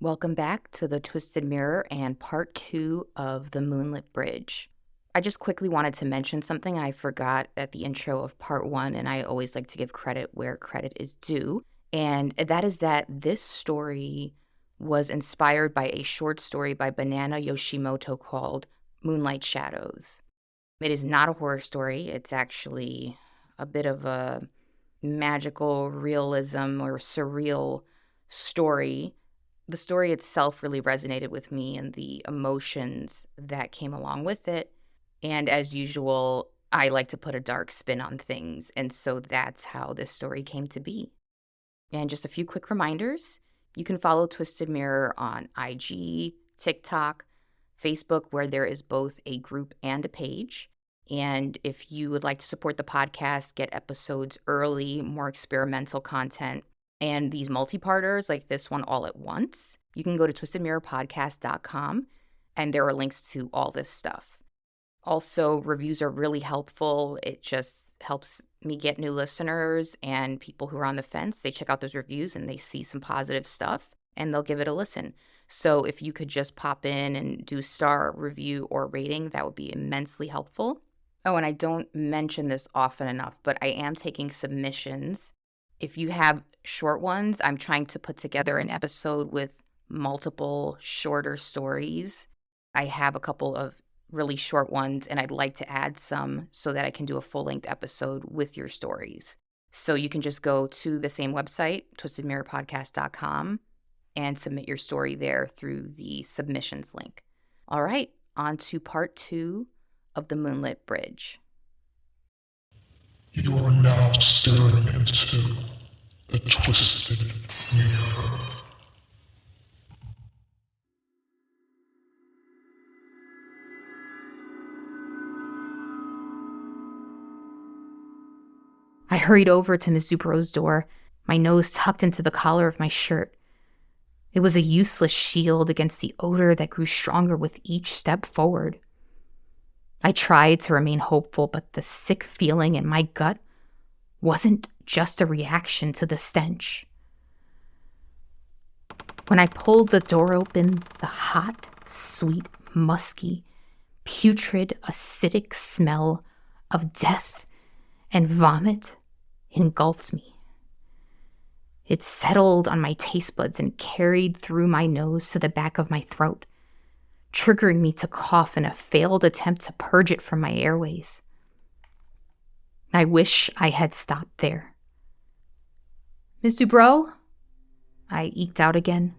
Welcome back to the Twisted Mirror and part 2 of the Moonlit Bridge. I just quickly wanted to mention something I forgot at the intro of part 1, and I always like to give credit where credit is due. And that is that this story was inspired by a short story by Banana Yoshimoto called Moonlight Shadows. It is not a horror story, it's actually a bit of a magical realism or surreal story. The story itself really resonated with me and the emotions that came along with it. And as usual, I like to put a dark spin on things. And so that's how this story came to be. And just a few quick reminders. You can follow Twisted Mirror on IG, TikTok, Facebook, where there is both a group and a page. And if you would like to support the podcast, get episodes early, more experimental content, and these multi-parters like this one all at once, you can go to twistedmirrorpodcast.com, and there are links to all this stuff. Also, reviews are really helpful. It just helps me get new listeners, and people who are on the fence, they check out those reviews and they see some positive stuff and they'll give it a listen. So if you could just pop in and do star review or rating, that would be immensely helpful. Oh, and I don't mention this often enough, but I am taking submissions. If you have short ones, I'm trying to put together an episode with multiple shorter stories. I have a couple of really short ones, and I'd like to add some so that I can do a full-length episode with your stories. So you can just go to the same website, twistedmirrorpodcast.com, and submit your story there through the submissions link. All right, on to part 2 of the Moonlit Bridge. You are now staring into the Twisted Mirror. I hurried over to Miss Dubro's door, my nose tucked into the collar of my shirt. It was a useless shield against the odor that grew stronger with each step forward. I tried to remain hopeful, but the sick feeling in my gut wasn't just a reaction to the stench. When I pulled the door open, the hot, sweet, musky, putrid, acidic smell of death and vomit engulfed me. It settled on my taste buds and carried through my nose to the back of my throat, triggering me to cough in a failed attempt to purge it from my airways. I wish I had stopped there. "Miss Dubrow?" I eked out again,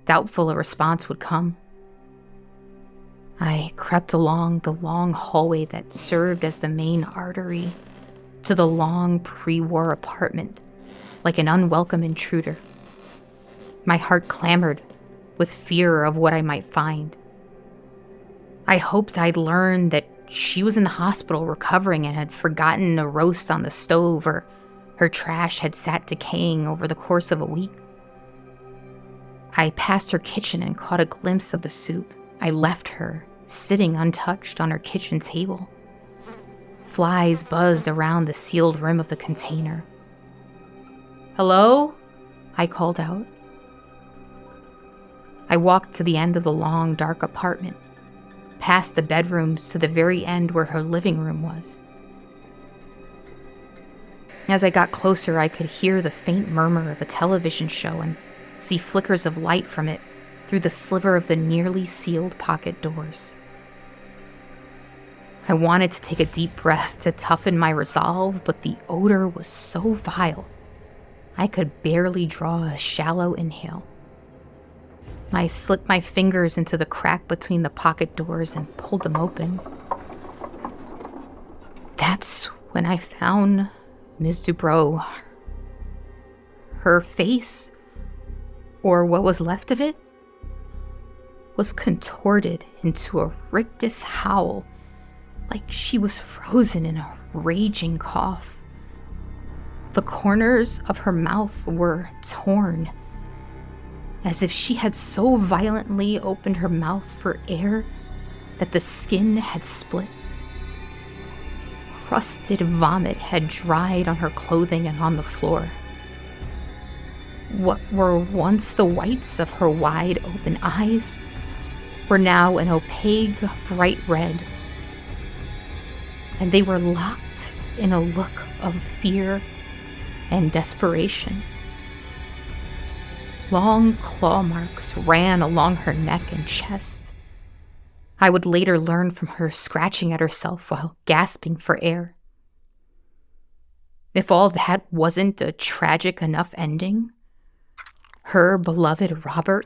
doubtful a response would come. I crept along the long hallway that served as the main artery to the long pre-war apartment, like an unwelcome intruder. My heart clamored with fear of what I might find. I hoped I'd learned that she was in the hospital recovering and had forgotten a roast on the stove, or her trash had sat decaying over the course of a week. I passed her kitchen and caught a glimpse of the soup. I left her sitting untouched on her kitchen table. Flies buzzed around the sealed rim of the container. "Hello?" I called out. I walked to the end of the long, dark apartment, past the bedrooms to the very end where her living room was. As I got closer, I could hear the faint murmur of a television show and see flickers of light from it through the sliver of the nearly sealed pocket doors. I wanted to take a deep breath to toughen my resolve, but the odor was so vile, I could barely draw a shallow inhale. I slipped my fingers into the crack between the pocket doors and pulled them open. That's when I found Ms. Dubrow. Her face, or what was left of it, was contorted into a rictus howl, like she was frozen in a raging cough. The corners of her mouth were torn, as if she had so violently opened her mouth for air that the skin had split. Crusted vomit had dried on her clothing and on the floor. What were once the whites of her wide open eyes were now an opaque, bright red, and they were locked in a look of fear and desperation. Long claw marks ran along her neck and chest. I would later learn from her scratching at herself while gasping for air. If all that wasn't a tragic enough ending, her beloved Robert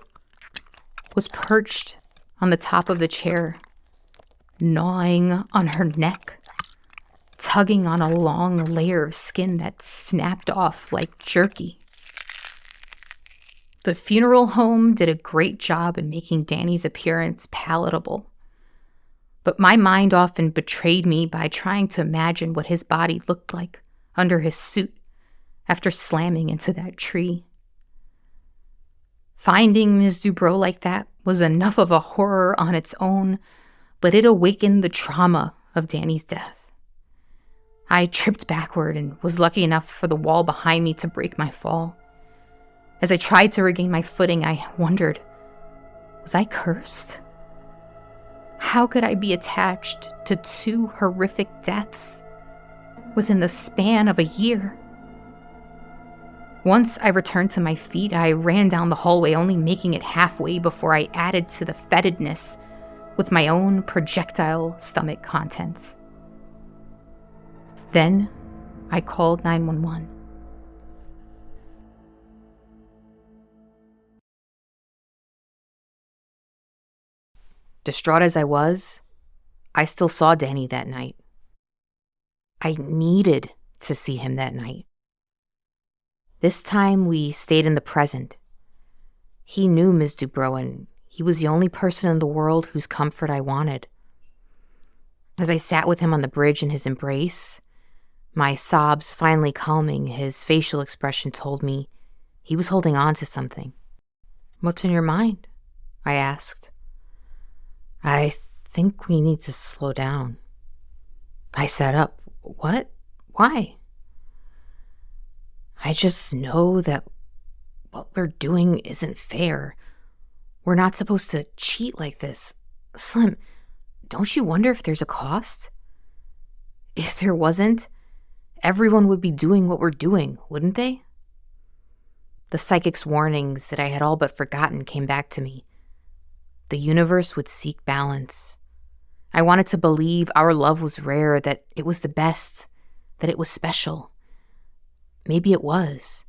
was perched on the top of the chair, gnawing on her neck, tugging on a long layer of skin that snapped off like jerky. The funeral home did a great job in making Danny's appearance palatable, but my mind often betrayed me by trying to imagine what his body looked like under his suit after slamming into that tree. Finding Ms. Dubrow like that was enough of a horror on its own, but it awakened the trauma of Danny's death. I tripped backward and was lucky enough for the wall behind me to break my fall. As I tried to regain my footing, I wondered, was I cursed? How could I be attached to two horrific deaths within the span of a year? Once I returned to my feet, I ran down the hallway, only making it halfway before I added to the fetidness with my own projectile stomach contents. Then I called 911. Distraught as I was, I still saw Danny that night. I needed to see him that night. This time we stayed in the present. He knew Ms. Dubrow, and he was the only person in the world whose comfort I wanted. As I sat with him on the bridge in his embrace, my sobs finally calming, his facial expression told me he was holding on to something. "What's in your mind?" I asked. "I think we need to slow down." I sat up. "What? Why?" "I just know that what we're doing isn't fair. We're not supposed to cheat like this. Slim, don't you wonder if there's a cost? If there wasn't, everyone would be doing what we're doing, wouldn't they?" The psychic's warnings that I had all but forgotten came back to me. The universe would seek balance. I wanted to believe our love was rare, that it was the best, that it was special. Maybe it was.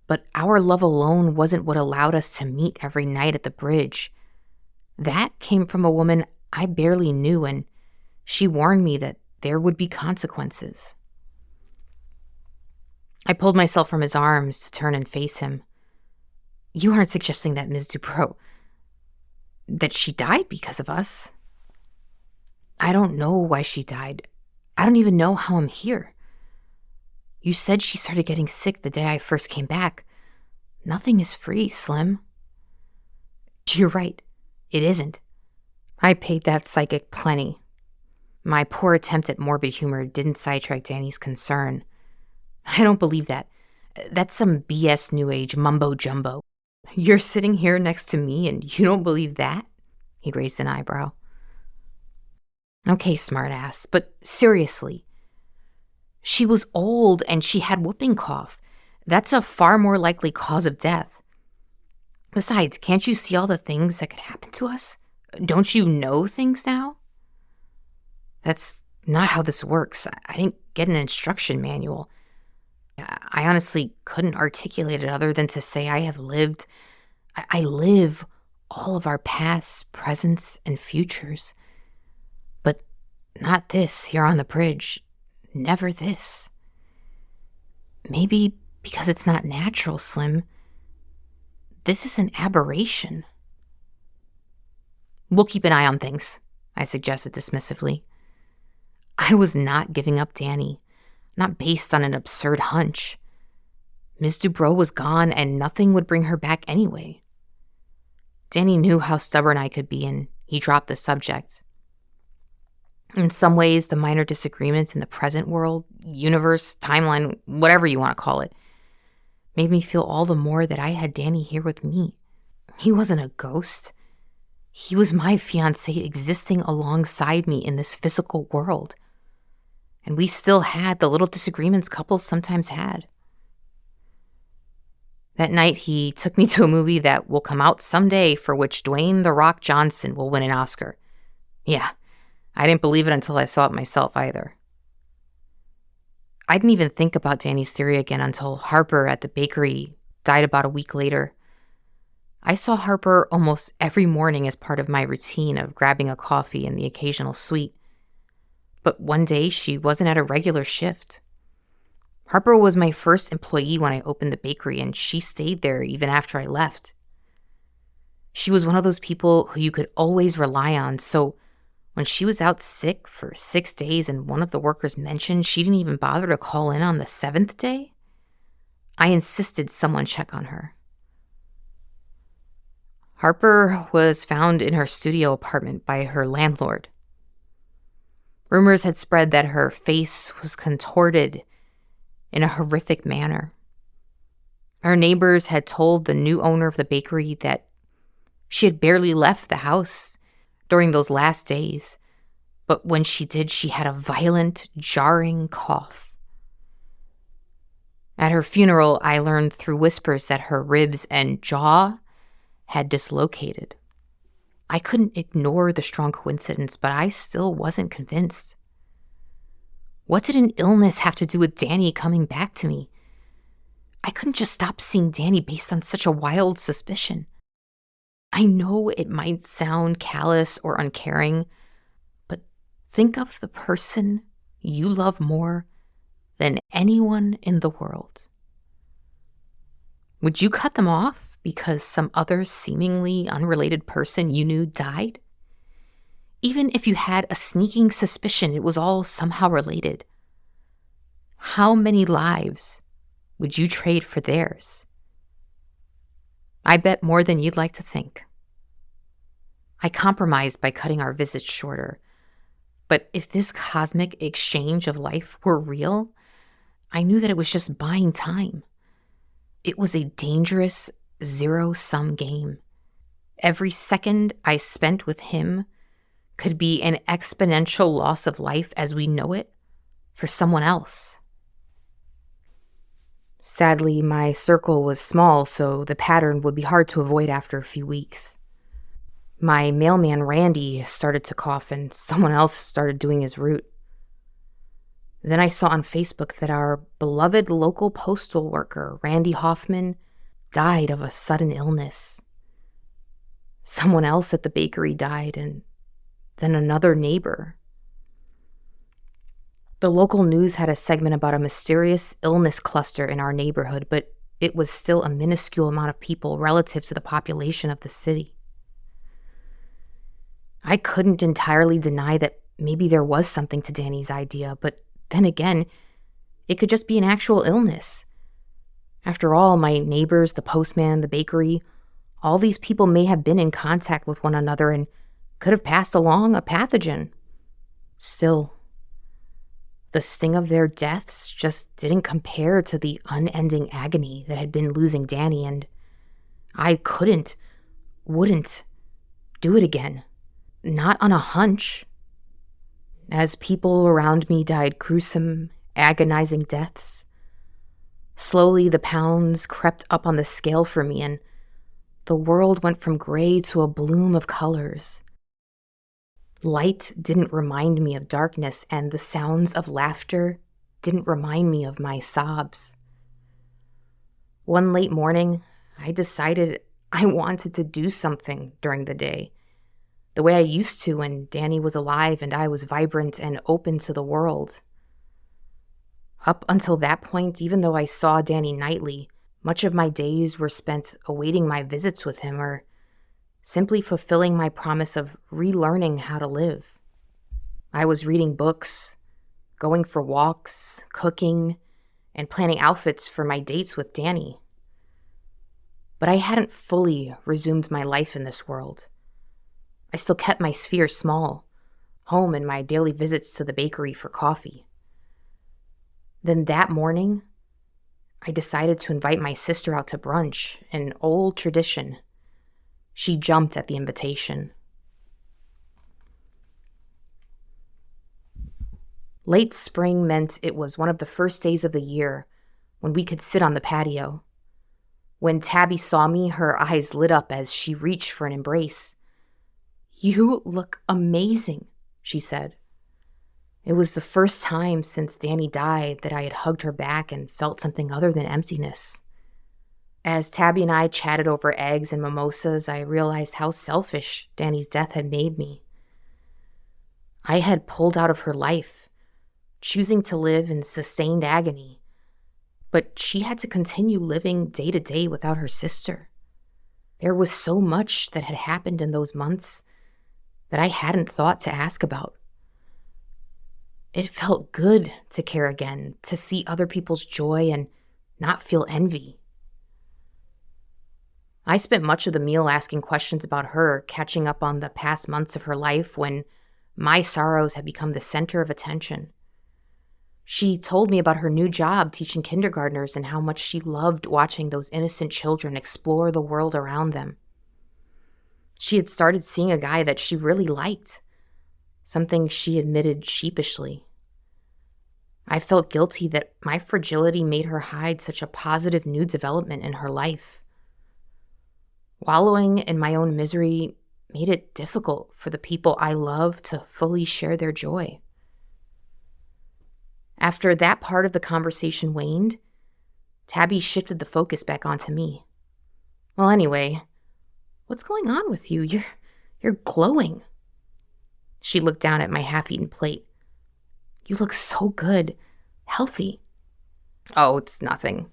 But our love alone wasn't what allowed us to meet every night at the bridge. That came from a woman I barely knew, and she warned me that there would be consequences. I pulled myself from his arms to turn and face him. "You aren't suggesting that Ms. Dubrow, that she died because of us?" "I don't know why she died. I don't even know how I'm here. You said she started getting sick the day I first came back. Nothing is free, Slim." "You're right. It isn't. I paid that psychic plenty." My poor attempt at morbid humor didn't sidetrack Danny's concern. "I don't believe that. That's some BS New Age mumbo-jumbo. You're sitting here next to me and you don't believe that?" He raised an eyebrow. "Okay, smartass, but seriously. She was old and she had whooping cough. That's a far more likely cause of death. Besides, can't you see all the things that could happen to us? Don't you know things now?" "That's not how this works. I didn't get an instruction manual. I honestly couldn't articulate it other than to say I have lived. I live all of our pasts, presents, and futures. But not this here on the bridge. Never this. Maybe because it's not natural, Slim. This is an aberration." "We'll keep an eye on things," I suggested dismissively. I was not giving up Danny, not based on an absurd hunch. Ms. Dubrow was gone and nothing would bring her back anyway. Danny knew how stubborn I could be, and he dropped the subject. In some ways, the minor disagreements in the present world, universe, timeline, whatever you want to call it, made me feel all the more that I had Danny here with me. He wasn't a ghost. He was my fiancé existing alongside me in this physical world. And we still had the little disagreements couples sometimes had. That night, he took me to a movie that will come out someday for which Dwayne "The Rock" Johnson will win an Oscar. Yeah, I didn't believe it until I saw it myself either. I didn't even think about Danny's theory again until Harper at the bakery died about a week later. I saw Harper almost every morning as part of my routine of grabbing a coffee and the occasional sweet. But one day, she wasn't at a regular shift. Harper was my first employee when I opened the bakery, and she stayed there even after I left. She was one of those people who you could always rely on, so when she was out sick for 6 days and one of the workers mentioned she didn't even bother to call in on the 7th day, I insisted someone check on her. Harper was found in her studio apartment by her landlord. Rumors had spread that her face was contorted in a horrific manner. Her neighbors had told the new owner of the bakery that she had barely left the house during those last days, but when she did, she had a violent, jarring cough. At her funeral, I learned through whispers that her ribs and jaw had dislocated. I couldn't ignore the strong coincidence, but I still wasn't convinced. What did an illness have to do with Danny coming back to me? I couldn't just stop seeing Danny based on such a wild suspicion. I know it might sound callous or uncaring, but think of the person you love more than anyone in the world. Would you cut them off because some other seemingly unrelated person you knew died? Even if you had a sneaking suspicion it was all somehow related, how many lives would you trade for theirs? I bet more than you'd like to think. I compromised by cutting our visits shorter, but if this cosmic exchange of life were real, I knew that it was just buying time. It was a dangerous zero-sum game. Every second I spent with him could be an exponential loss of life as we know it for someone else. Sadly, my circle was small, so the pattern would be hard to avoid after a few weeks. My mailman, Randy, started to cough, and someone else started doing his route. Then I saw on Facebook that our beloved local postal worker, Randy Hoffman, died of a sudden illness. Someone else at the bakery died, and then another neighbor. The local news had a segment about a mysterious illness cluster in our neighborhood, but it was still a minuscule amount of people relative to the population of the city. I couldn't entirely deny that maybe there was something to Danny's idea, but then again, it could just be an actual illness. After all, my neighbors, the postman, the bakery, all these people may have been in contact with one another and could have passed along a pathogen. Still, the sting of their deaths just didn't compare to the unending agony that had been losing Danny, and I wouldn't do it again. Not on a hunch. As people around me died gruesome, agonizing deaths, slowly the pounds crept up on the scale for me, and the world went from gray to a bloom of colors. Light didn't remind me of darkness, and the sounds of laughter didn't remind me of my sobs. One late morning, I decided I wanted to do something during the day, the way I used to when Danny was alive and I was vibrant and open to the world. Up until that point, even though I saw Danny nightly, much of my days were spent awaiting my visits with him or simply fulfilling my promise of relearning how to live. I was reading books, going for walks, cooking, and planning outfits for my dates with Danny. But I hadn't fully resumed my life in this world. I still kept my sphere small, home and my daily visits to the bakery for coffee. Then that morning, I decided to invite my sister out to brunch, an old tradition. She jumped at the invitation. Late spring meant it was one of the first days of the year when we could sit on the patio. When Tabby saw me, her eyes lit up as she reached for an embrace. "You look amazing," she said. It was the first time since Danny died that I had hugged her back and felt something other than emptiness. As Tabby and I chatted over eggs and mimosas, I realized how selfish Danny's death had made me. I had pulled out of her life, choosing to live in sustained agony, but she had to continue living day to day without her sister. There was so much that had happened in those months that I hadn't thought to ask about. It felt good to care again, to see other people's joy and not feel envy. I spent much of the meal asking questions about her, catching up on the past months of her life when my sorrows had become the center of attention. She told me about her new job teaching kindergartners and how much she loved watching those innocent children explore the world around them. She had started seeing a guy that she really liked, something she admitted sheepishly. I felt guilty that my fragility made her hide such a positive new development in her life. Wallowing in my own misery made it difficult for the people I love to fully share their joy. After that part of the conversation waned, Tabby shifted the focus back onto me. "Well, anyway, what's going on with you? You're glowing." She looked down at my half-eaten plate. "You look so good, healthy." "Oh, it's nothing."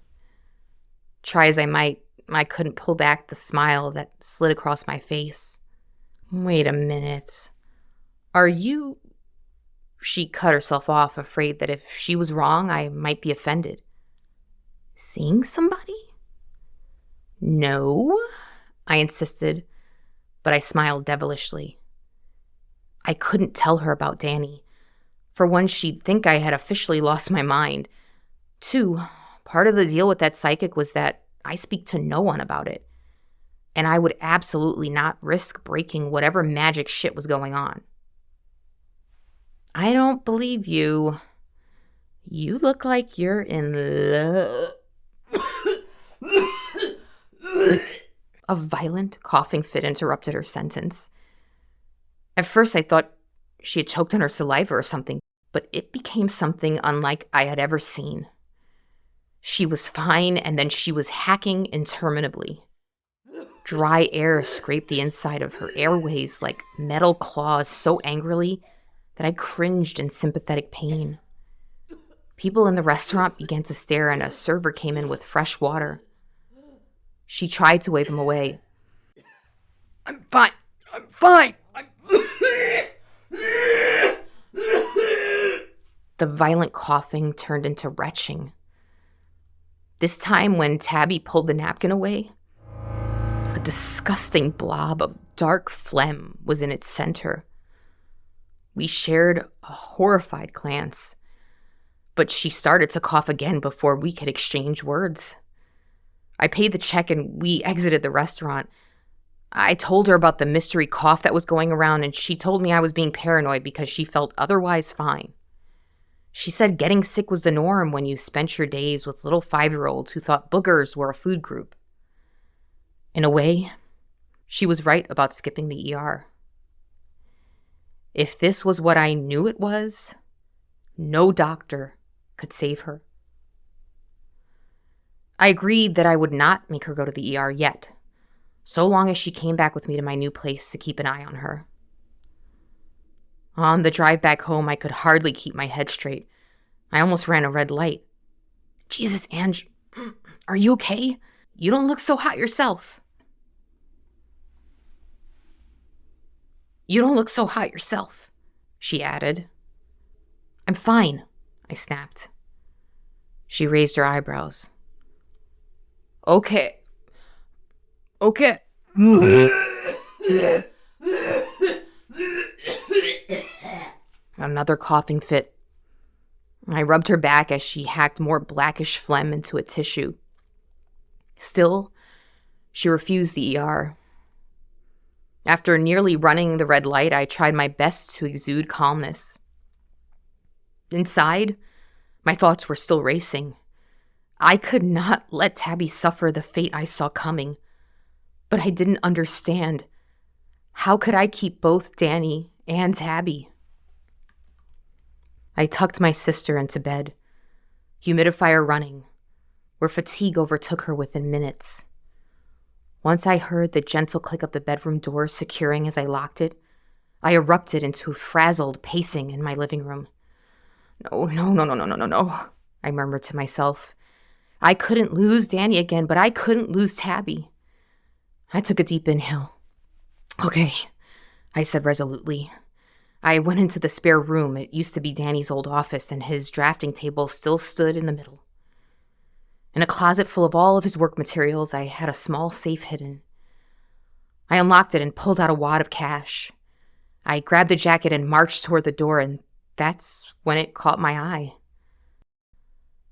Try as I might, I couldn't pull back the smile that slid across my face. "Wait a minute. Are you—" She cut herself off, afraid that if she was wrong, I might be offended. "Seeing somebody?" "No," I insisted, but I smiled devilishly. I couldn't tell her about Danny. For one, she'd think I had officially lost my mind. Two, part of the deal with that psychic was that I speak to no one about it, and I would absolutely not risk breaking whatever magic shit was going on. "I don't believe you. You look like you're in love." A violent coughing fit interrupted her sentence. At first, I thought she had choked on her saliva or something, but it became something unlike I had ever seen. She was fine, and then she was hacking interminably. Dry air scraped the inside of her airways like metal claws so angrily that I cringed in sympathetic pain. People in the restaurant began to stare, and a server came in with fresh water. She tried to wave him away. I'm fine. The violent coughing turned into retching. This time, when Tabby pulled the napkin away, a disgusting blob of dark phlegm was in its center. We shared a horrified glance, but she started to cough again before we could exchange words. I paid the check and we exited the restaurant. I told her about the mystery cough that was going around, and she told me I was being paranoid because she felt otherwise fine. She said getting sick was the norm when you spent your days with little 5-year-olds who thought boogers were a food group. In a way, she was right about skipping the ER. If this was what I knew it was, no doctor could save her. I agreed that I would not make her go to the ER yet, so long as she came back with me to my new place to keep an eye on her. On the drive back home, I could hardly keep my head straight. I almost ran a red light. Jesus, Ange, are you okay? You don't look so hot yourself. You don't look so hot yourself, she added. I'm fine, I snapped. She raised her eyebrows. Okay. Another coughing fit. I rubbed her back as she hacked more blackish phlegm into a tissue. Still, she refused the ER. After nearly running the red light, I tried my best to exude calmness. Inside, my thoughts were still racing. I could not let Tabby suffer the fate I saw coming, but I didn't understand. How could I keep both Danny and Tabby? I tucked my sister into bed, humidifier running, where fatigue overtook her within minutes. Once I heard the gentle click of the bedroom door securing as I locked it, I erupted into frazzled pacing in my living room. No, I murmured to myself. I couldn't lose Danny again, but I couldn't lose Tabby. I took a deep inhale. Okay, I said resolutely. I went into the spare room. It used to be Danny's old office, and his drafting table still stood in the middle. In a closet full of all of his work materials, I had a small safe hidden. I unlocked it and pulled out a wad of cash. I grabbed the jacket and marched toward the door, and that's when it caught my eye.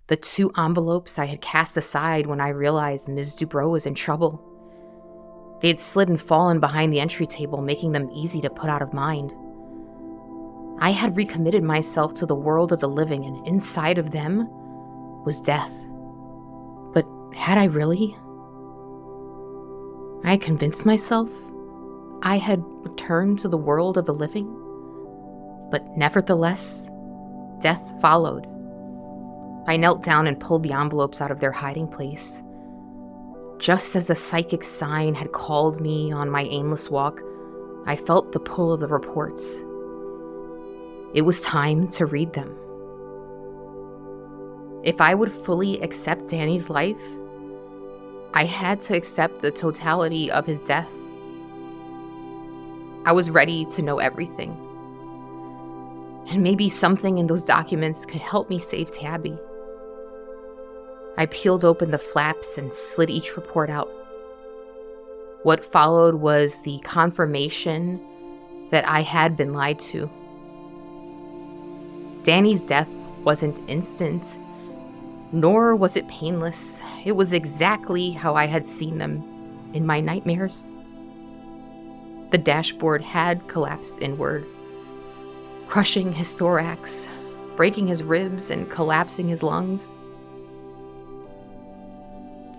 The 2 envelopes I had cast aside when I realized Ms. Dubrow was in trouble. They had slid and fallen behind the entry table, making them easy to put out of mind. I had recommitted myself to the world of the living, and inside of them was death. But had I really? I had convinced myself I had returned to the world of the living, but nevertheless, death followed. I knelt down and pulled the envelopes out of their hiding place. Just as the psychic sign had called me on my aimless walk, I felt the pull of the reports. It was time to read them. If I would fully accept Danny's life, I had to accept the totality of his death. I was ready to know everything. And maybe something in those documents could help me save Tabby. I peeled open the flaps and slid each report out. What followed was the confirmation that I had been lied to. Danny's death wasn't instant, nor was it painless. It was exactly how I had seen them in my nightmares. The dashboard had collapsed inward, crushing his thorax, breaking his ribs, and collapsing his lungs.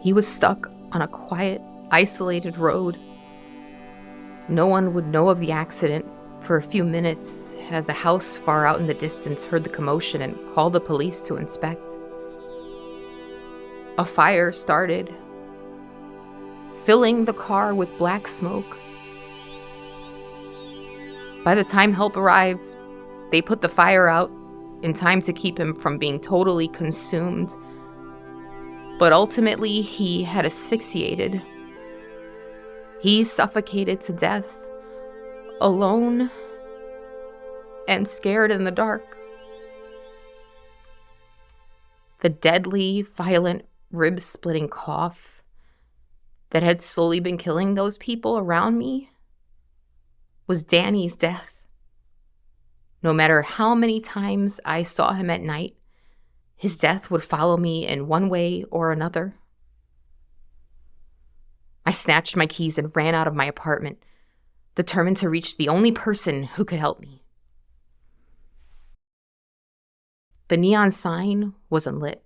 He was stuck on a quiet, isolated road. No one would know of the accident for a few minutes as a house far out in the distance heard the commotion and called the police to inspect. A fire started, filling the car with black smoke. By the time help arrived, they put the fire out in time to keep him from being totally consumed. But ultimately, he had asphyxiated. He suffocated to death, alone and scared in the dark. The deadly, violent, rib-splitting cough that had slowly been killing those people around me was Danny's death. No matter how many times I saw him at night, his death would follow me in one way or another. I snatched my keys and ran out of my apartment, determined to reach the only person who could help me. The neon sign wasn't lit,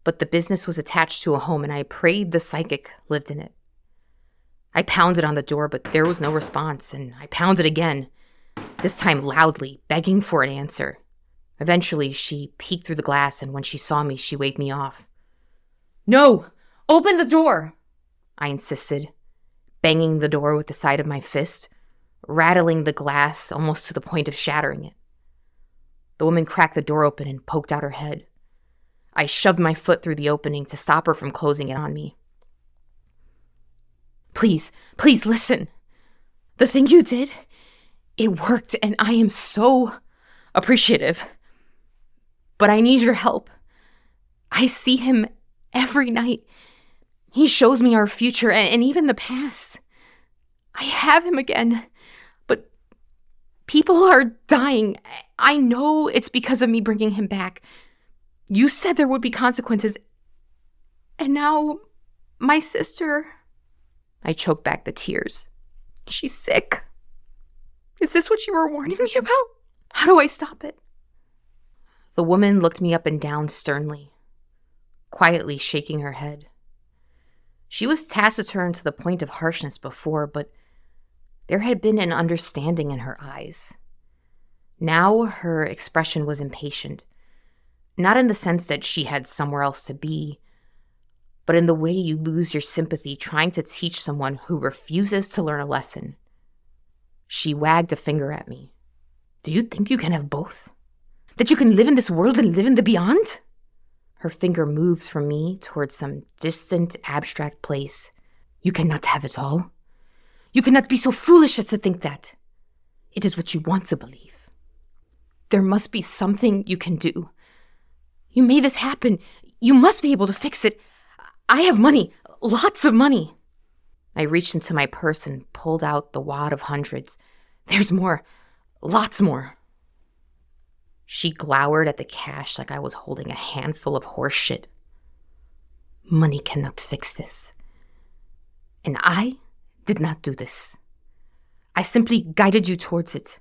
but the business was attached to a home, and I prayed the psychic lived in it. I pounded on the door, but there was no response, and I pounded again, this time loudly, begging for an answer. Eventually, she peeked through the glass, and when she saw me, she waved me off. "No! Open the door!" I insisted, banging the door with the side of my fist, rattling the glass almost to the point of shattering it. The woman cracked the door open and poked out her head. I shoved my foot through the opening to stop her from closing it on me. Please listen. The thing you did, it worked, and I am so appreciative. But I need your help. I see him every night. He shows me our future and even the past. I have him again, but People are dying. I know it's because of me bringing him back. You said there would be consequences. And now, my sister... I choked back the tears. She's sick. Is this what you were warning me about? How do I stop it? The woman looked me up and down sternly, quietly shaking her head. She was taciturn to the point of harshness before, but there had been an understanding in her eyes. Now her expression was impatient, not in the sense that she had somewhere else to be, but in the way you lose your sympathy trying to teach someone who refuses to learn a lesson. She wagged a finger at me. Do you think you can have both? That you can live in this world and live in the beyond? Her finger moves from me towards some distant, abstract place. You cannot have it all. You cannot be so foolish as to think that. It is what you want to believe. There must be something you can do. You made this happen. You must be able to fix it. I have money, lots of money. I reached into my purse and pulled out the wad of hundreds. There's more, lots more. She glowered at the cash like I was holding a handful of horse shit. Money cannot fix this. And I did not do this. I simply guided you towards it.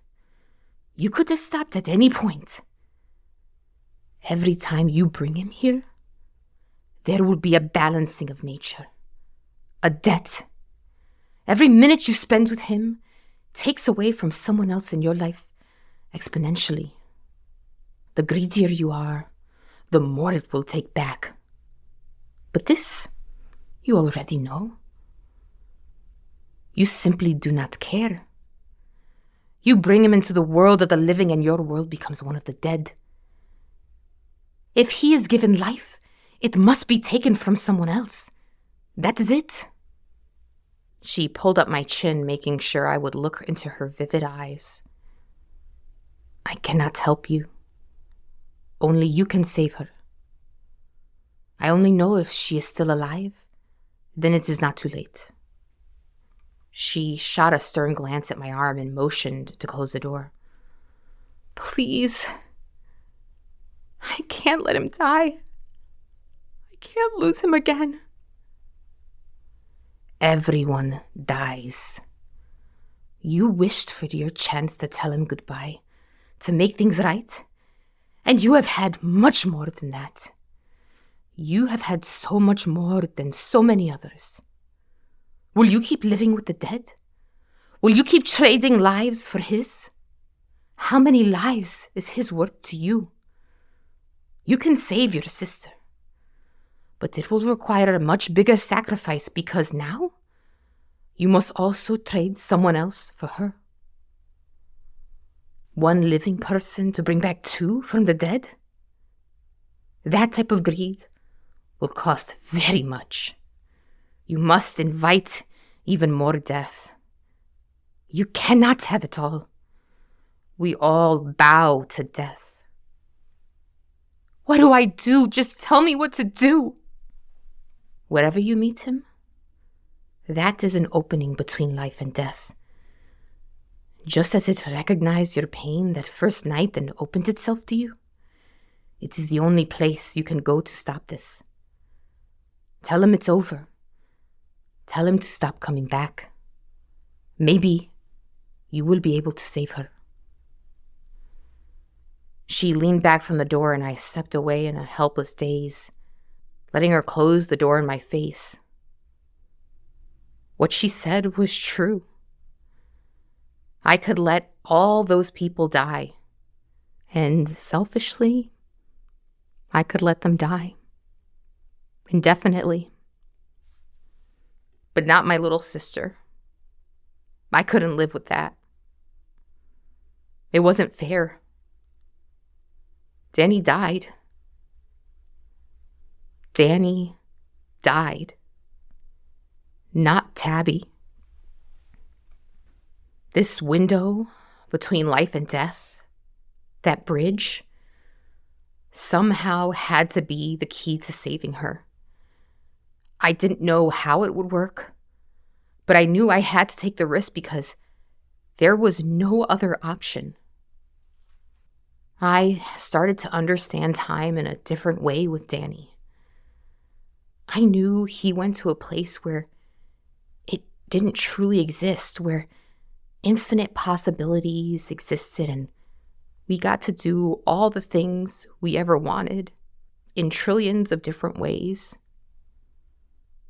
You could have stopped at any point. Every time you bring him here, there will be a balancing of nature, a debt. Every minute you spend with him takes away from someone else in your life exponentially. The greedier you are, the more it will take back. But this, you already know. You simply do not care. You bring him into the world of the living and your world becomes one of the dead. If he is given life, it must be taken from someone else. That is it. She pulled up my chin, making sure I would look into her vivid eyes. I cannot help you. Only you can save her. I only know if she is still alive, then it is not too late. She shot a stern glance at my arm and motioned to close the door. Please. I can't let him die. I can't lose him again. Everyone dies. You wished for your chance to tell him goodbye, to make things right, and you have had much more than that. You have had so much more than so many others. Will you keep living with the dead? Will you keep trading lives for his? How many lives is his worth to you? You can save your sister, but it will require a much bigger sacrifice because now you must also trade someone else for her. One living person to bring back two from the dead? That type of greed will cost very much. You must invite even more death. You cannot have it all. We all bow to death. What do I do? Just tell me what to do. Wherever you meet him, that is an opening between life and death. Just as it recognized your pain that first night and opened itself to you, it is the only place you can go to stop this. Tell him it's over. Tell him to stop coming back. Maybe you will be able to save her. She leaned back from the door and I stepped away in a helpless daze, letting her close the door in my face. What she said was true. I could let all those people die, and selfishly, I could let them die. Indefinitely. But not my little sister. I couldn't live with that. It wasn't fair. Danny died. Danny died. Not Tabby. This window between life and death, that bridge, somehow had to be the key to saving her. I didn't know how it would work, but I knew I had to take the risk because There was no other option. I started to understand time in a different way with Danny. I knew he went to a place where it didn't truly exist, where infinite possibilities existed, and we got to do all the things we ever wanted in trillions of different ways.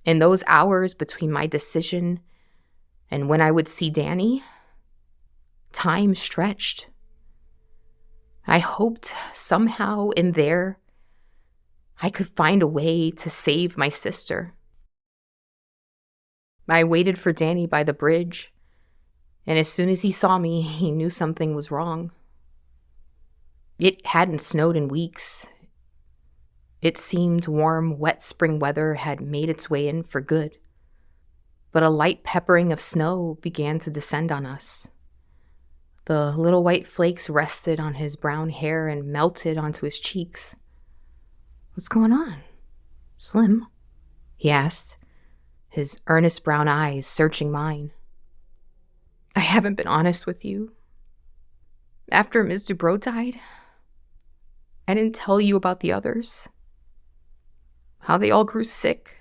In those hours between my decision and when I would see Danny, time stretched. I hoped somehow in there I could find a way to save my sister. I waited for Danny by the bridge, and as soon as he saw me, he knew something was wrong. It hadn't snowed in weeks. It seemed warm, wet spring weather had made its way in for good. But a light peppering of snow began to descend on us. The little white flakes rested on his brown hair and melted onto his cheeks. "What's going on, Slim?" he asked, his earnest brown eyes searching mine. "I haven't been honest with you. After Ms. Dubrow died, I didn't tell you about the others. How they all grew sick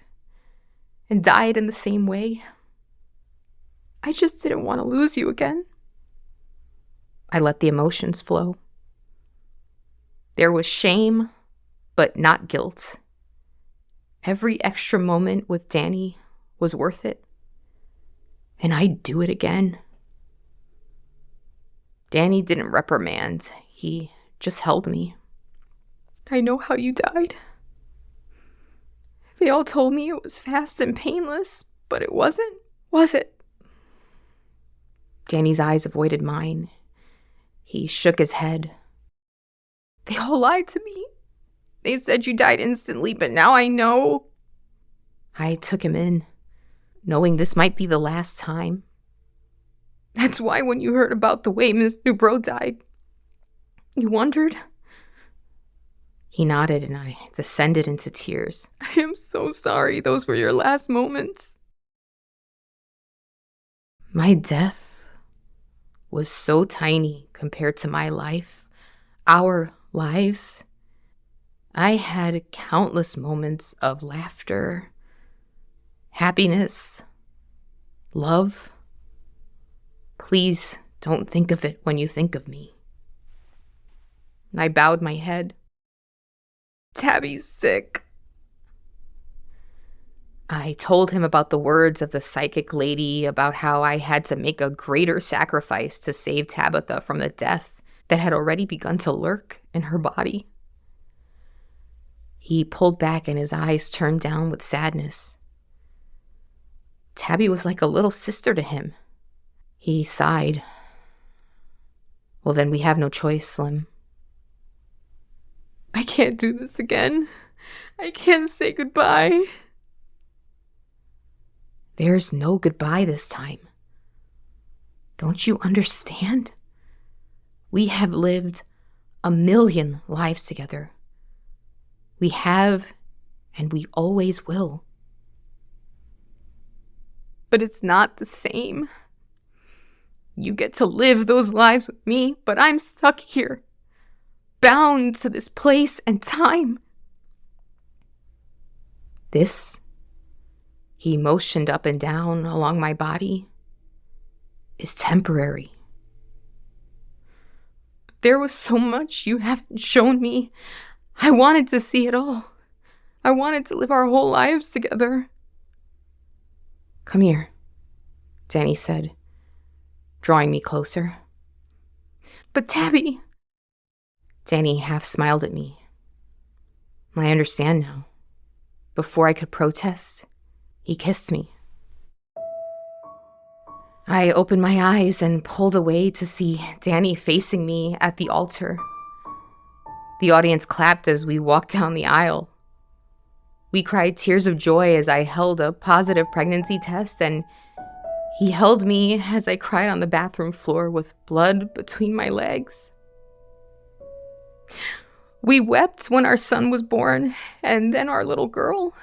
and died in the same way. I just didn't want to lose you again." I let the emotions flow. There was shame, but not guilt. Every extra moment with Danny was worth it, and I'd do it again. Danny didn't reprimand. He just held me. "I know how you died. They all told me it was fast and painless, but it wasn't, was it?" Danny's eyes avoided mine. He shook his head. "They all lied to me. They said you died instantly, but now I know." I took him in, knowing this might be the last time. "That's why when you heard about the way Miss Dubrow died, you wondered?" He nodded, and I descended into tears. "I am so sorry those were your last moments." My death was so tiny compared to my life, our lives. I had countless moments of laughter, happiness, love. Please don't think of it when you think of me. I bowed my head. "Tabby's sick." I told him about the words of the psychic lady, about how I had to make a greater sacrifice to save Tabitha from the death that had already begun to lurk in her body. He pulled back and his eyes turned down with sadness. Tabby was like a little sister to him. He sighed. "Well, then we have no choice, Slim." "I can't do this again. I can't say goodbye." "There's no goodbye this time. Don't you understand? We have lived 1,000,000 lives together. We have, and we always will." "But it's not the same. You get to live those lives with me, but I'm stuck here, bound to this place and time." This, he motioned up and down along my body, "is temporary." "But there was so much you haven't shown me. I wanted to see it all. I wanted to live our whole lives together." "Come here," Danny said, drawing me closer. "But Tabby..." Danny half smiled at me. "I understand now." Before I could protest, he kissed me. I opened my eyes and pulled away to see Danny facing me at the altar. The audience clapped as we walked down the aisle. We cried tears of joy as I held a positive pregnancy test, and he held me as I cried on the bathroom floor with blood between my legs. We wept when our son was born, and then our little girl.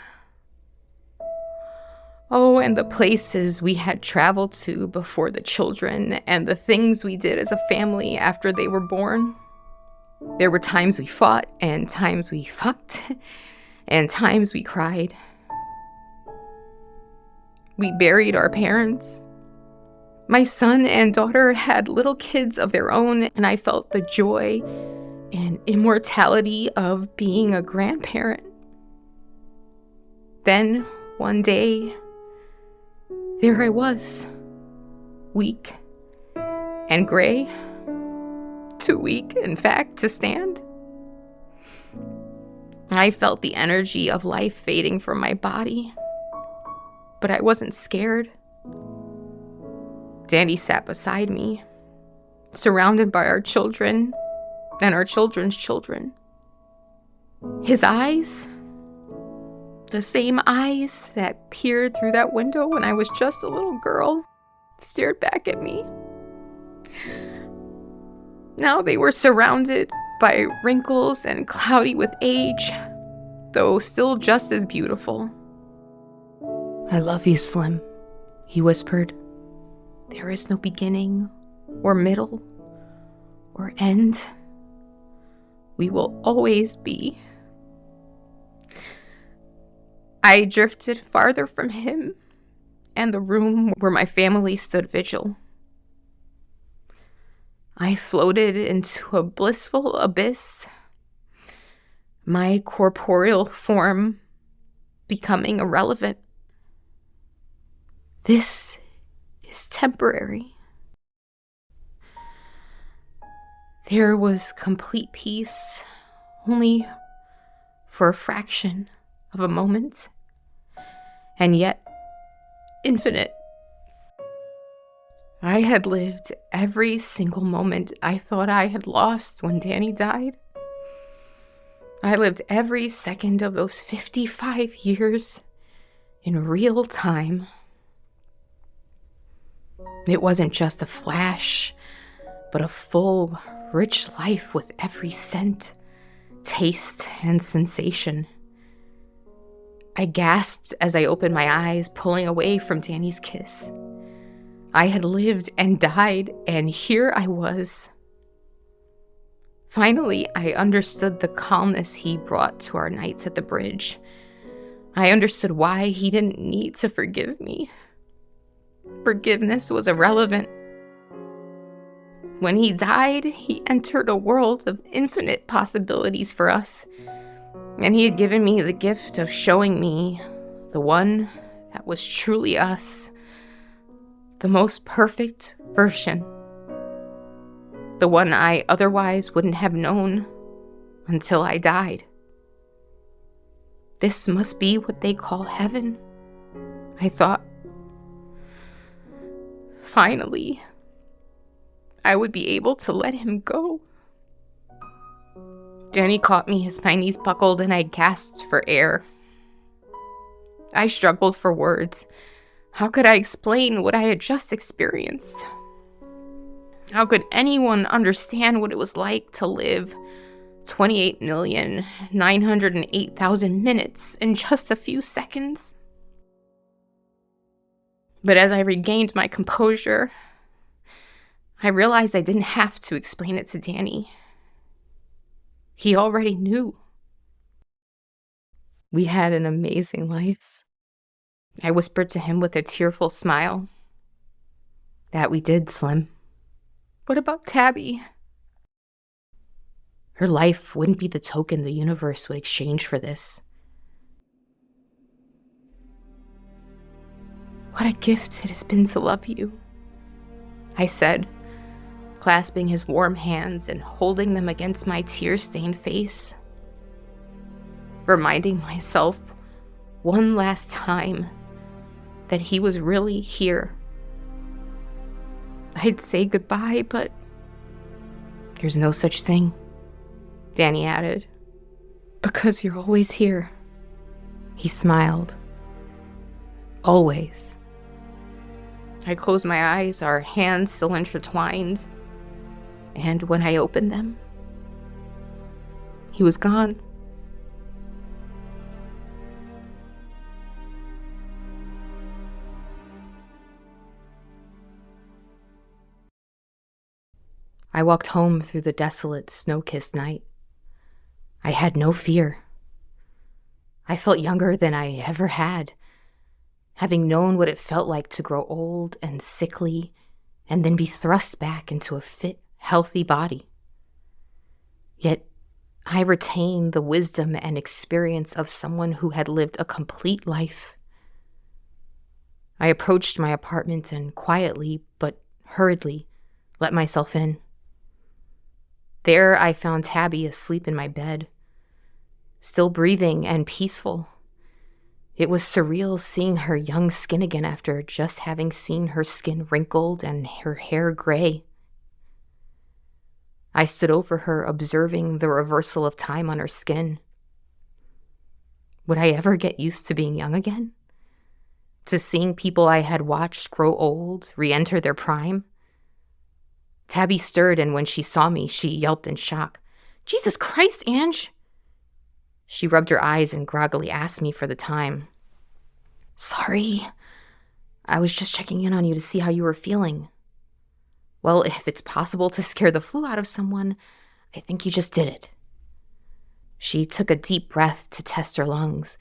Oh, and the places we had traveled to before the children, and the things we did as a family after they were born. There were times we fought, and times we fucked, and times we cried. We buried our parents. My son and daughter had little kids of their own, and I felt the joy and immortality of being a grandparent. Then, one day, there I was, weak and gray, too weak, in fact, to stand. I felt the energy of life fading from my body, but I wasn't scared. Danny sat beside me, surrounded by our children and our children's children. His eyes, the same eyes that peered through that window when I was just a little girl, stared back at me. Now they were surrounded by wrinkles and cloudy with age, though still just as beautiful. "I love you, Slim," he whispered. "There is no beginning or middle or end. We will always be." I drifted farther from him and the room where my family stood vigil. I floated into a blissful abyss, my corporeal form becoming irrelevant. This is temporary. There was complete peace, only for a fraction of a moment, and yet infinite. I had lived every single moment I thought I had lost when Danny died. I lived every second of those 55 years in real time. It wasn't just a flash, but a full, rich life with every scent, taste, and sensation. I gasped as I opened my eyes, pulling away from Danny's kiss. I had lived and died, and here I was. Finally, I understood the calmness he brought to our nights at the bridge. I understood why he didn't need to forgive me. Forgiveness was irrelevant. When he died, he entered a world of infinite possibilities for us, and he had given me the gift of showing me the one that was truly us, the most perfect version, the one I otherwise wouldn't have known until I died. This must be what they call heaven, I thought. Finally, I would be able to let him go. Danny caught me as my knees buckled and I gasped for air. I struggled for words. How could I explain what I had just experienced? How could anyone understand what it was like to live 28,908,000 minutes in just a few seconds? But as I regained my composure, I realized I didn't have to explain it to Danny. He already knew. We had an amazing life. I whispered to him with a tearful smile. That we did, Slim. What about Tabby? Her life wouldn't be the token the universe would exchange for this. What a gift it has been to love you, I said, clasping his warm hands and holding them against my tear-stained face, reminding myself one last time that he was really here. I'd say goodbye, but there's no such thing, Danny added. Because you're always here. He smiled. Always. I closed my eyes, our hands still intertwined, and when I opened them, he was gone. I walked home through the desolate, snow-kissed night. I had no fear. I felt younger than I ever had, having known what it felt like to grow old and sickly and then be thrust back into a fit, healthy body. Yet I retained the wisdom and experience of someone who had lived a complete life. I approached my apartment and quietly, but hurriedly, let myself in. There I found Tabby asleep in my bed, still breathing and peaceful. It was surreal seeing her young skin again after just having seen her skin wrinkled and her hair gray. I stood over her, observing the reversal of time on her skin. Would I ever get used to being young again? To seeing people I had watched grow old, re-enter their prime? Tabby stirred, and when she saw me, she yelped in shock. "Jesus Christ, Ange!" She rubbed her eyes and groggily asked me for the time. "Sorry. I was just checking in on you to see how you were feeling." "Well, if it's possible to scare the flu out of someone, I think you just did it." She took a deep breath to test her lungs.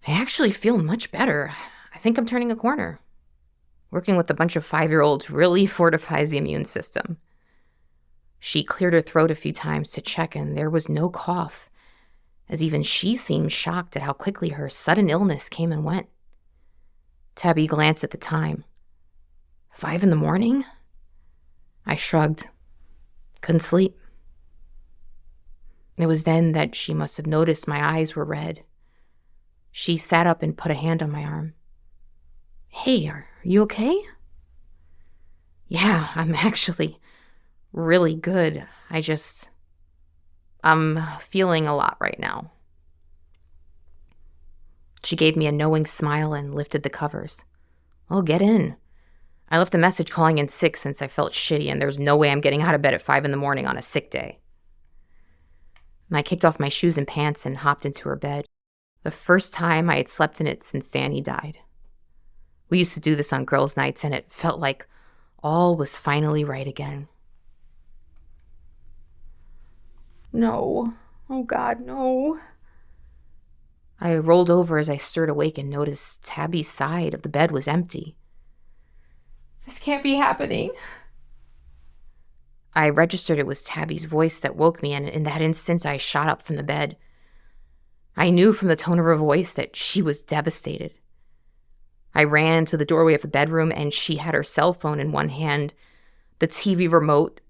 "I actually feel much better. I think I'm turning a corner. Working with a bunch of 5-year-olds really fortifies the immune system." She cleared her throat a few times to check, and there was no cough, as even she seemed shocked at how quickly her sudden illness came and went. Tabby glanced at the time. 5 in the morning? I shrugged. Couldn't sleep. It was then that she must have noticed my eyes were red. She sat up and put a hand on my arm. "Hey, are you okay?" "Yeah, I'm actually really good. I'm feeling a lot right now." She gave me a knowing smile and lifted the covers. "Well, get in. I left a message calling in sick since I felt shitty, and there's no way I'm getting out of bed at 5 in the morning on a sick day." And I kicked off my shoes and pants and hopped into her bed. The first time I had slept in it since Danny died. We used to do this on girls' nights, and it felt like all was finally right again. "No. Oh, God, no." I rolled over as I stirred awake and noticed Tabby's side of the bed was empty. "This can't be happening." I registered it was Tabby's voice that woke me, and in that instant I shot up from the bed. I knew from the tone of her voice that she was devastated. I ran to the doorway of the bedroom, and she had her cell phone in one hand, the TV remote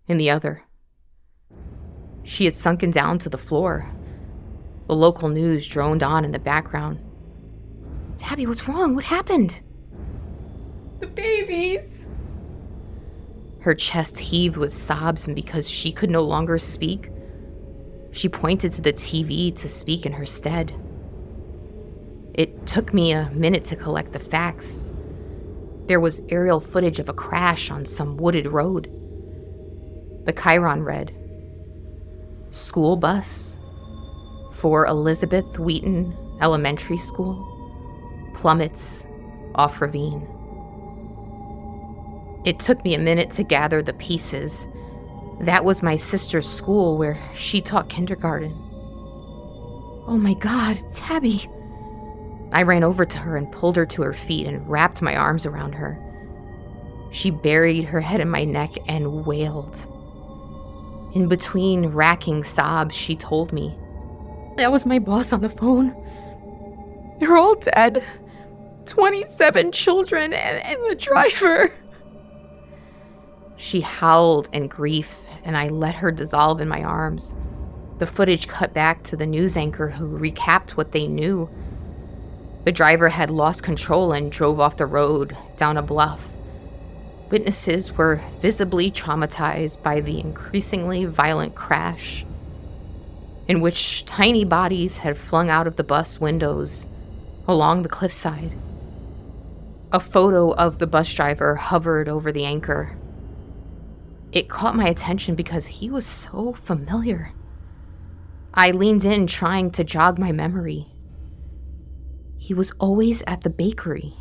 in the other. She had sunken down to the floor. The local news droned on in the background. "Tabby, what's wrong? What happened?" "The babies." Her chest heaved with sobs, and because she could no longer speak, she pointed to the TV to speak in her stead. It took me a minute to collect the facts. There was aerial footage of a crash on some wooded road. The chyron read, "School bus for Elizabeth Wheaton Elementary School plummets off ravine." It took me a minute to gather the pieces. That was my sister's school where she taught kindergarten. "Oh my God, Tabby." I ran over to her and pulled her to her feet and wrapped my arms around her. She buried her head in my neck and wailed. In between racking sobs, she told me, "That was my boss on the phone. They're all dead. 27 children and the driver." She howled in grief, and I let her dissolve in my arms. The footage cut back to the news anchor who recapped what they knew. The driver had lost control and drove off the road, down a bluff. Witnesses were visibly traumatized by the increasingly violent crash, in which tiny bodies had flung out of the bus windows along the cliffside. A photo of the bus driver hovered over the anchor. It caught my attention because he was so familiar. I leaned in, trying to jog my memory. He was always at the bakery.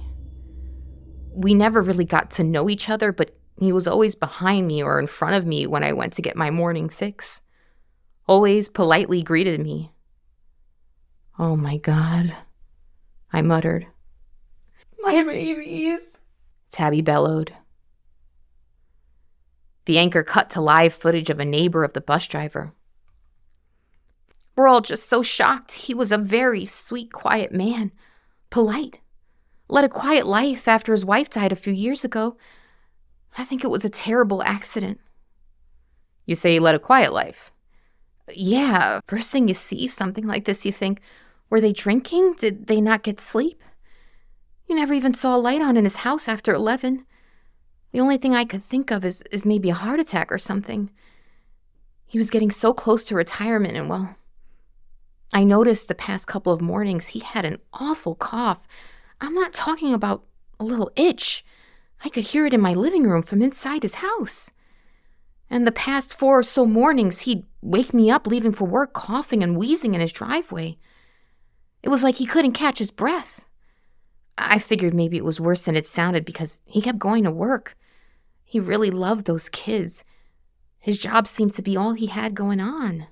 We never really got to know each other, but He was always behind me or in front of me when I went to get my morning fix. Always politely greeted me. "Oh my God," I muttered. "My babies," Tabby bellowed. The anchor cut to live footage of a neighbor of the bus driver. "We're all just so shocked. He was a very sweet, quiet man. Polite. Led a quiet life after his wife died a few years ago. I think it was a terrible accident." "You say he led a quiet life?" "Yeah. First thing you see something like this, you think, were they drinking? Did they not get sleep? You never even saw a light on in his house after 11. The only thing I could think of is maybe a heart attack or something. He was getting so close to retirement and, well, I noticed the past couple of mornings he had an awful cough. I'm not talking about a little itch. I could hear it in my living room from inside his house. And the past 4 or so mornings, he'd wake me up leaving for work coughing and wheezing in his driveway. It was like he couldn't catch his breath. I figured maybe it was worse than it sounded because he kept going to work. He really loved those kids. His job seemed to be all he had going on."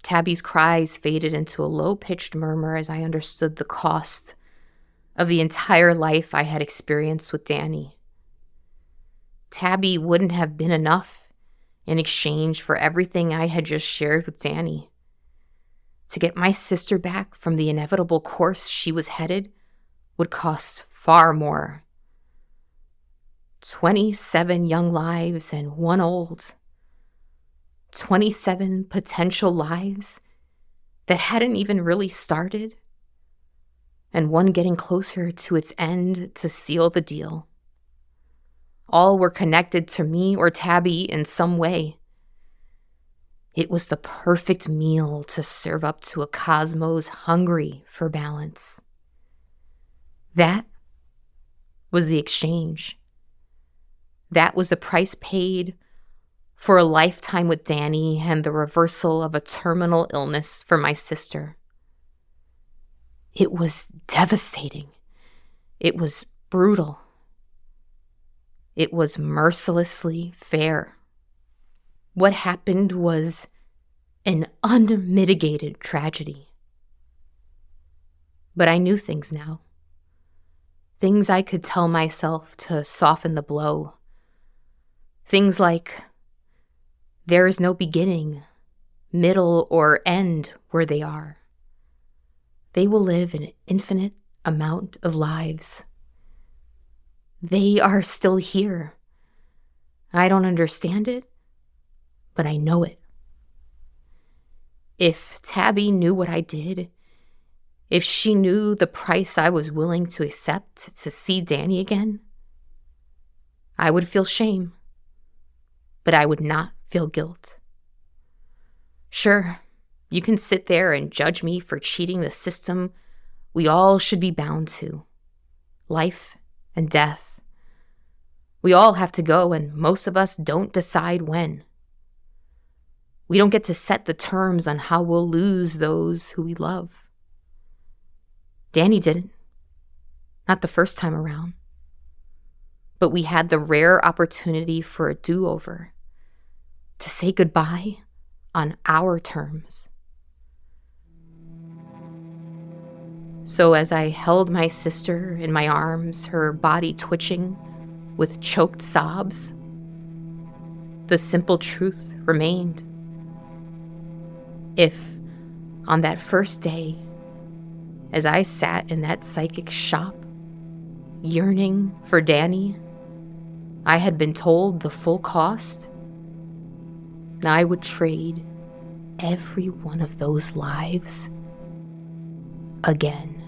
Tabby's cries faded into a low-pitched murmur as I understood the cost of the entire life I had experienced with Danny. Tabby wouldn't have been enough in exchange for everything I had just shared with Danny. To get my sister back from the inevitable course she was headed would cost far more. 27 young lives and 1 old. 27 potential lives that hadn't even really started, and one getting closer to its end to seal the deal. All were connected to me or Tabby in some way. It was the perfect meal to serve up to a cosmos hungry for balance. That was the exchange. That was the price paid for a lifetime with Danny and the reversal of a terminal illness for my sister. It was devastating. It was brutal. It was mercilessly fair. What happened was an unmitigated tragedy. But I knew things now. Things I could tell myself to soften the blow. Things like, there is no beginning, middle, or end where they are. They will live an infinite amount of lives. They are still here. I don't understand it, but I know it. If Tabby knew what I did, if she knew the price I was willing to accept to see Danny again, I would feel shame, but I would not feel guilt. Sure, you can sit there and judge me for cheating the system we all should be bound to. Life and death. We all have to go, and most of us don't decide when. We don't get to set the terms on how we'll lose those who we love. Danny didn't. Not the first time around. But we had the rare opportunity for a do-over. To say goodbye on our terms. So as I held my sister in my arms, her body twitching with choked sobs, the simple truth remained. If, on that first day, as I sat in that psychic shop, yearning for Danny, I had been told the full cost, I would trade every one of those lives again.